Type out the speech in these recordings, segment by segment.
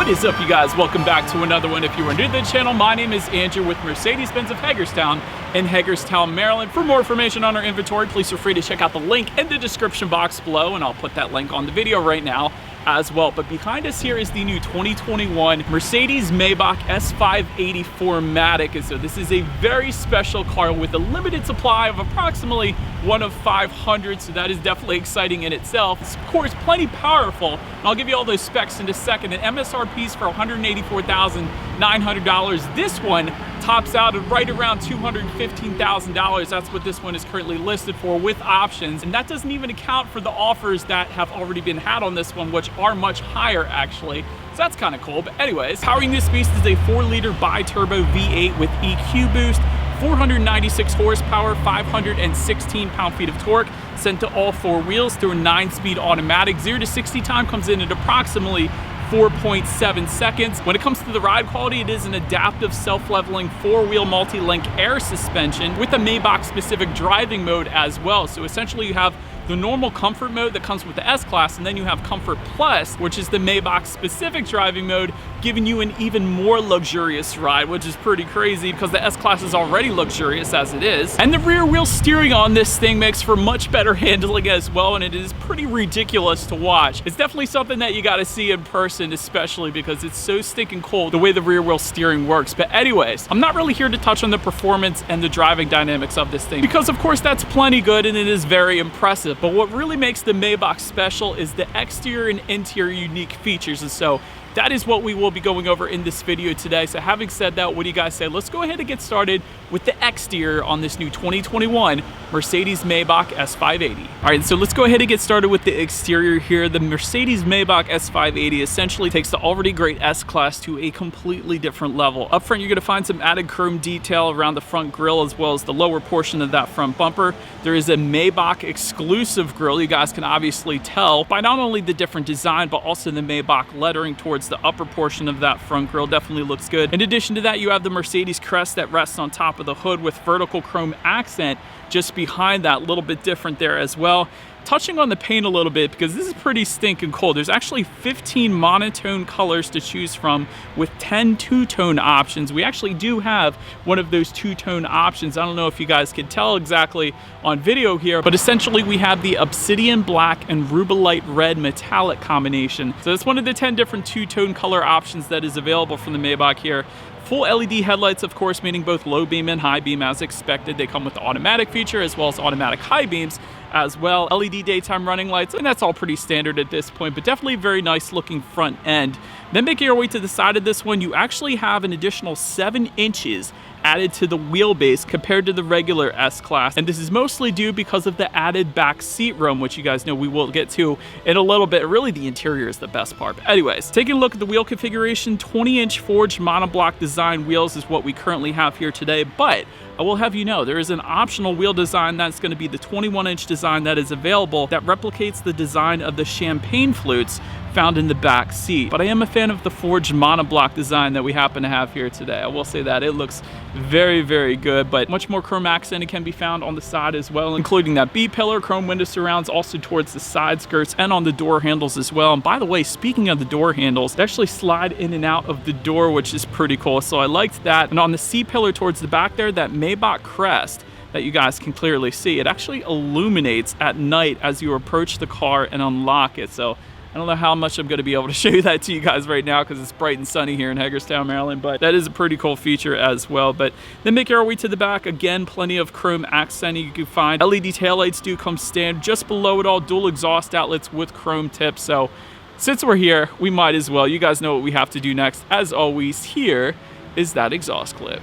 What is up, you guys? Welcome back to another one. If you are new to the channel, my name is Andrew with Mercedes-Benz of Hagerstown in Hagerstown, Maryland. For more information on our inventory, please feel free to check out the link in the description box below, and I'll put that link on the video right now as well. But behind us here is the new 2021 Mercedes-Maybach S580 4MATIC. And so this is a very special car with a limited supply of approximately 1 of 500. So that is definitely exciting in itself. It's of course plenty powerful. And I'll give you all those specs in a second. And MSRP's for $184,900. This one tops out at right around $215,000. That's what this one is currently listed for with options. And that doesn't even account for the offers that have already been had on this one, which are much higher actually. So that's kind of cool. But anyways, powering this beast is a 4-liter bi-turbo V8 with EQ boost, 496 horsepower, 516 pound-feet of torque, sent to all 4 wheels through a 9-speed automatic. 0 to 60 time comes in at approximately 4.7 seconds. When it comes to the ride quality, it is an adaptive self-leveling 4-wheel multi-link air suspension with a Maybach specific driving mode as well. So essentially you have the normal comfort mode that comes with the S-Class, and then you have Comfort Plus, which is the Maybach specific driving mode, giving you an even more luxurious ride, which is pretty crazy because the S-Class is already luxurious as it is. And the rear wheel steering on this thing makes for much better handling as well, and it is pretty ridiculous to watch. It's definitely something that you gotta see in person, especially because it's so stinking cool the way the rear wheel steering works. But anyways, I'm not really here to touch on the performance and the driving dynamics of this thing, because of course that's plenty good and it is very impressive. But what really makes the Maybach special is the exterior and interior unique features, and so that is what we will be going over in this video today. So having said that, what do you guys say? Let's go ahead and get started with the exterior on this new 2021 Mercedes-Maybach S580. All right, so let's go ahead and get started with the exterior here. The Mercedes-Maybach S580 essentially takes the already great S-Class to a completely different level. Up front, you're gonna find some added chrome detail around the front grille as well as the lower portion of that front bumper. There is a Maybach exclusive grille. You guys can obviously tell by not only the different design, but also the Maybach lettering towards the upper portion of that front grille. Definitely looks good. In addition to that, you have the Mercedes crest that rests on top of the hood with vertical chrome accent just behind that, a little bit different there as well. Touching on the paint a little bit, because this is pretty stinking cool. There's actually 15 monotone colors to choose from with 10 two-tone options. We actually do have one of those two-tone options. I don't know if you guys can tell exactly on video here, but essentially we have the obsidian black and rubellite red metallic combination. So it's one of the 10 different two-tone color options that is available from the Maybach here. Full LED headlights, of course, meaning both low beam and high beam as expected. They come with the automatic feature as well as automatic high beams as well. LED daytime running lights, and that's all pretty standard at this point, but definitely a very nice looking front end. Then making your way to the side of this one, you actually have an additional 7 inches added to the wheelbase compared to the regular S-Class, and this is mostly due because of the added back seat room, which you guys know we will get to in a little bit. Really, the interior is the best part. But anyways, taking a look at the wheel configuration, 20-inch forged monoblock design wheels is what we currently have here today, but I will have you know there is an optional wheel design that's going to be the 21-inch design that is available that replicates the design of the champagne flutes found in the back seat. But I am a fan of the forged monoblock design that we happen to have here today. I will say that it looks very, very good, but much more chrome accent can be found on the side as well, including that B-pillar, chrome window surrounds also towards the side skirts and on the door handles as well. And by the way, speaking of the door handles, they actually slide in and out of the door, which is pretty cool. So I liked that. And on the C-pillar towards the back there, that Maybach crest that you guys can clearly see, it actually illuminates at night as you approach the car and unlock it. So I don't know how much I'm going to be able to show you that to you guys right now because it's bright and sunny here in Hagerstown, Maryland, but that is a pretty cool feature as well. But then making our way to the back, again, plenty of chrome accent you can find. LED taillights do come standard. Just below it all, dual exhaust outlets with chrome tips. So since we're here, we might as well. You guys know what we have to do next. As always, here is that exhaust clip.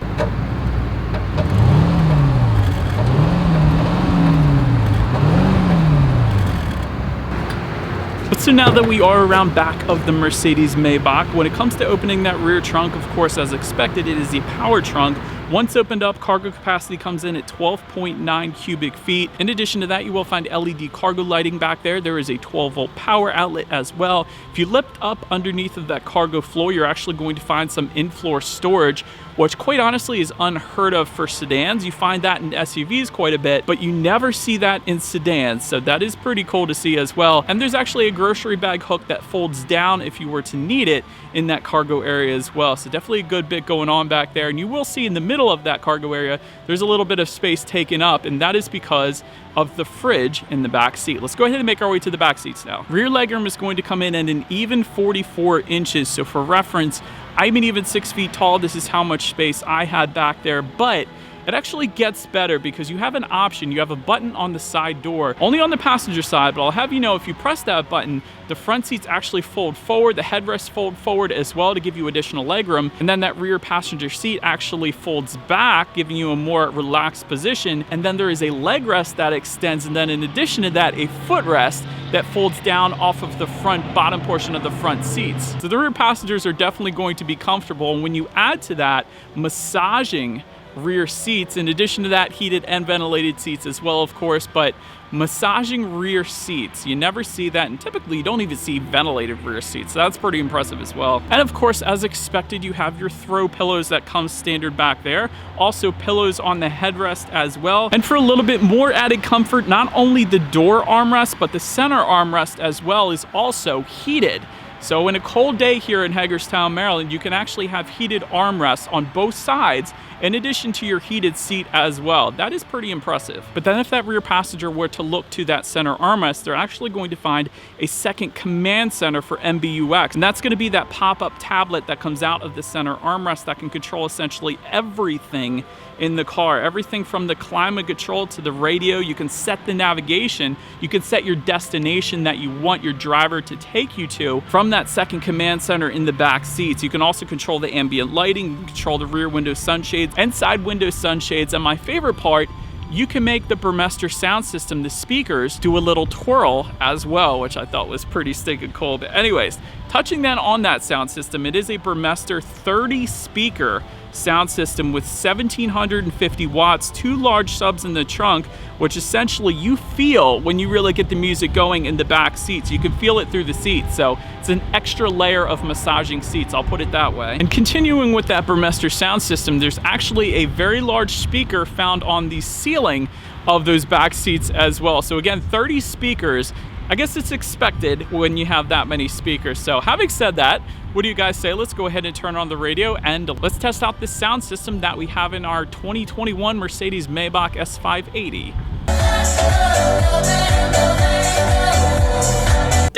So now that we are around back of the Mercedes-Maybach, when it comes to opening that rear trunk, of course, as expected, it is a power trunk. Once opened up, cargo capacity comes in at 12.9 cubic feet. In addition to that, you will find LED cargo lighting back there. There is a 12-volt power outlet as well. If you lift up underneath of that cargo floor, you're actually going to find some in-floor storage which quite honestly is unheard of for sedans. You find that in SUVs quite a bit, but you never see that in sedans. So that is pretty cool to see as well. And there's actually a grocery bag hook that folds down if you were to need it in that cargo area as well. So definitely a good bit going on back there. And you will see in the middle of that cargo area, there's a little bit of space taken up, and that is because of the fridge in the back seat. Let's go ahead and make our way to the back seats now. Rear legroom is going to come in at an even 44 inches. So for reference, I'm an even 6 feet tall. This is how much space I had back there, but it actually gets better because you have an option. You have a button on the side door, only on the passenger side, but I'll have you know, if you press that button, the front seats actually fold forward, the headrests fold forward as well to give you additional legroom, and then that rear passenger seat actually folds back, giving you a more relaxed position, and then there is a leg rest that extends, and then in addition to that, a footrest that folds down off of the front bottom portion of the front seats. So the rear passengers are definitely going to be comfortable, and when you add to that massaging rear seats, in addition to that, heated and ventilated seats as well, of course, but massaging rear seats, you never see that, and typically you don't even see ventilated rear seats, so that's pretty impressive as well. And of course, as expected, you have your throw pillows that come standard back there, also pillows on the headrest as well. And for a little bit more added comfort, not only the door armrest, but the center armrest as well is also heated. So in a cold day here in Hagerstown, Maryland, you can actually have heated armrests on both sides in addition to your heated seat as well. That is pretty impressive. But then if that rear passenger were to look to that center armrest, they're actually going to find a second command center for MBUX. And that's going to be that pop-up tablet that comes out of the center armrest that can control essentially everything in the car. Everything from the climate control to the radio. You can set the navigation. You can set your destination that you want your driver to take you to from that second command center in the back seats. You can also control the ambient lighting, you can control the rear window sunshades and side window sunshades. And my favorite part, you can make the Burmester sound system, the speakers, do a little twirl as well, which I thought was pretty stinking cool. But anyways, touching then on that sound system, it is a Burmester 30 speaker sound system with 1750 watts, 2 large subs in the trunk, which essentially you feel when you really get the music going in the back seats. You can feel it through the seats, so it's an extra layer of massaging seats, I'll put it that way. And continuing with that Burmester sound system, there's actually a very large speaker found on the ceiling of those back seats as well. So again, 30 speakers. I guess it's expected when you have that many speakers. So having said that, what do you guys say? Let's go ahead and turn on the radio and let's test out this sound system that we have in our 2021 Mercedes-Maybach S580.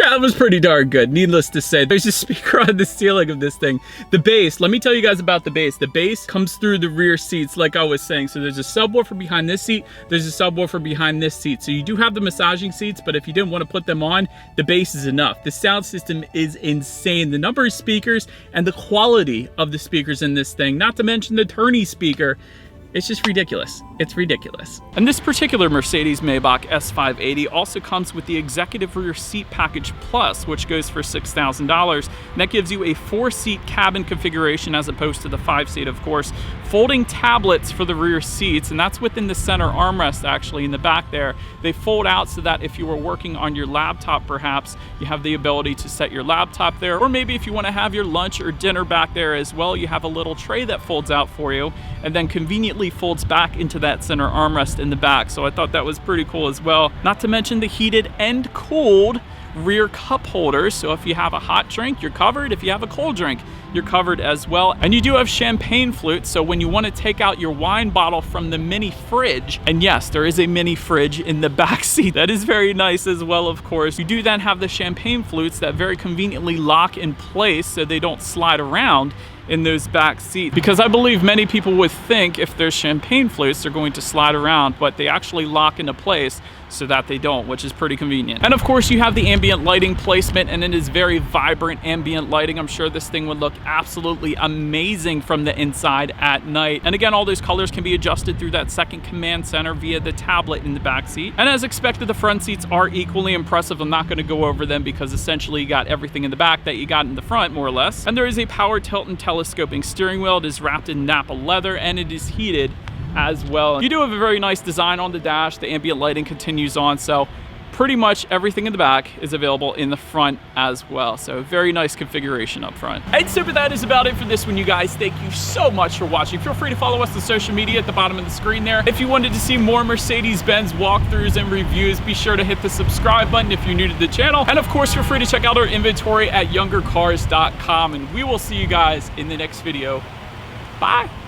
That was pretty darn good, needless to say. There's a speaker on the ceiling of this thing. The bass, let me tell you guys about the bass. The bass comes through the rear seats, like I was saying. So there's a subwoofer behind this seat, there's a subwoofer behind this seat. So you do have the massaging seats, but if you didn't want to put them on, the bass is enough. The sound system is insane. The number of speakers and the quality of the speakers in this thing, not to mention the tourney speaker, it's just ridiculous. It's ridiculous. And this particular Mercedes-Maybach S580 also comes with the Executive Rear Seat Package Plus, which goes for $6,000. And that gives you a 4-seat cabin configuration as opposed to the 5-seat, of course. Folding tablets for the rear seats, and that's within the center armrest actually in the back there. They fold out so that if you were working on your laptop perhaps, you have the ability to set your laptop there. Or maybe if you want to have your lunch or dinner back there as well, you have a little tray that folds out for you and then conveniently folds back into that center armrest in the back. So I thought that was pretty cool as well. Not to mention the heated and cooled rear cup holders. So if you have a hot drink, you're covered. If you have a cold drink, you're covered as well. And you do have champagne flutes. So when you want to take out your wine bottle from the mini fridge, and yes, there is a mini fridge in the back seat. That is very nice as well, of course. You do then have the champagne flutes that very conveniently lock in place so they don't slide around in those back seats, because I believe many people would think if there's champagne flutes they're going to slide around, but they actually lock into place so that they don't, which is pretty convenient. And of course you have the ambient lighting placement, and it is very vibrant ambient lighting. I'm sure this thing would look absolutely amazing from the inside at night. And again, all those colors can be adjusted through that second command center via the tablet in the back seat. And as expected, the front seats are equally impressive. I'm not going to go over them because essentially you got everything in the back that you got in the front, more or less. And there is a power tilt and telescoping steering wheel. It is wrapped in Napa leather and it is heated as well. You do have a very nice design on the dash. The ambient lighting continues on, so pretty much everything in the back is available in the front as well. So very nice configuration up front. And so that is about it for this one, you guys. Thank you so much for watching. Feel free to follow us on social media at the bottom of the screen there. If you wanted to see more Mercedes-Benz walkthroughs and reviews, be sure to hit the subscribe button if you're new to the channel. And of course, feel free to check out our inventory at youngercars.com, and we will see you guys in the next video. Bye.